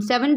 7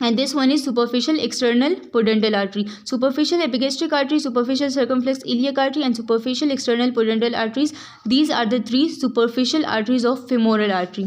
And this one is superficial external pudendal artery. Superficial epigastric artery, superficial circumflex iliac artery and superficial external pudendal arteries. These are the 3 superficial arteries of femoral artery.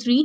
3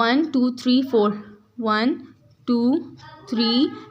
1 2 3 4, 1 2 3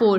4,